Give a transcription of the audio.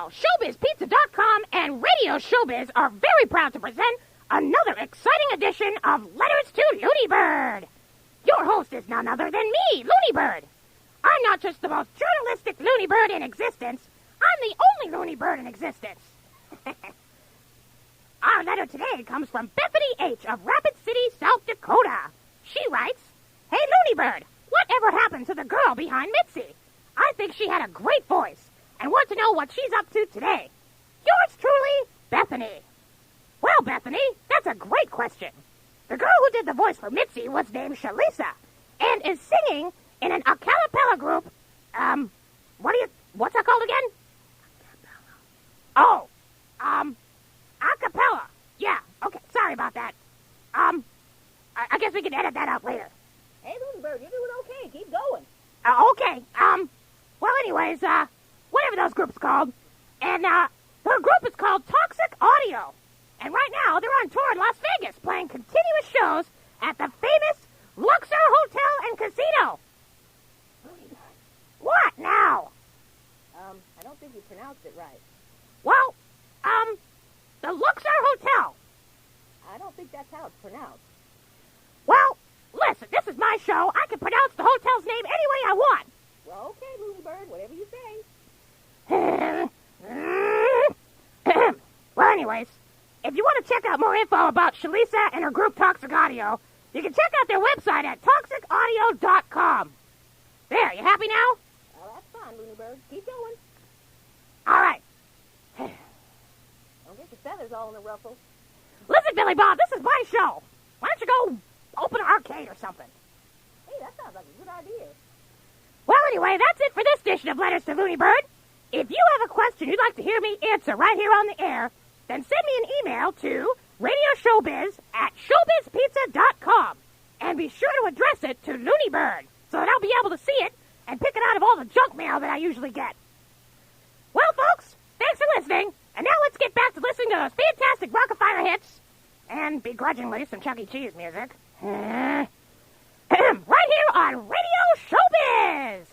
Now, ShowbizPizza.com and Radio Showbiz are very proud to present another exciting edition of Letters to Looney Bird. Your host is none other than me, Looney Bird. I'm not just the most journalistic Looney Bird in existence, I'm the only Looney Bird in existence. Our letter today comes from Bethany H. of Rapid City, South Dakota. She writes, "Hey, Looney Bird, whatever happened to the girl behind Mitzi? I think she had a great voice and want to know what she's up to today. Yours truly, Bethany." Well, Bethany, that's a great question. The girl who did the voice for Mitzi was named Shalisa and is singing in an a cappella group. What's that called again? Oh, a cappella. Yeah, okay, sorry about that. I guess we can edit that out later. Hey, Looney Bird, you're doing okay. Keep going. Okay, well, anyways, whatever those groups called, and, her group is called Toxic Audio, and right now they're on tour in Las Vegas playing continuous shows at the famous Luxor Hotel and Casino. Looney Bird. What now? I don't think you pronounced it right. Well, the Luxor Hotel. I don't think that's how it's pronounced. Well, listen, this is my show. I can pronounce the hotel's name any way I want. Well, okay, Looney Bird, whatever you say. Well, anyways, if you want to check out more info about Shalisa and her group Toxic Audio, you can check out their website at toxicaudio.com. There, you happy now? Oh, that's fine, Looney Bird. Keep going. All right. Don't get your feathers all in a ruffle. Listen, Billy Bob, this is my show. Why don't you go open an arcade or something? Hey, that sounds like a good idea. Well, anyway, that's it for this edition of Letters to Looney Bird. If you have a question you'd like to hear me answer right here on the air, then send me an email to radioshowbiz@showbizpizza.com. And be sure to address it to Looney Bird so that I'll be able to see it and pick it out of all the junk mail that I usually get. Well, folks, thanks for listening. And now let's get back to listening to those fantastic Rock-a-Fire hits and begrudgingly some Chuck E. Cheese music. Right here on Radio Showbiz.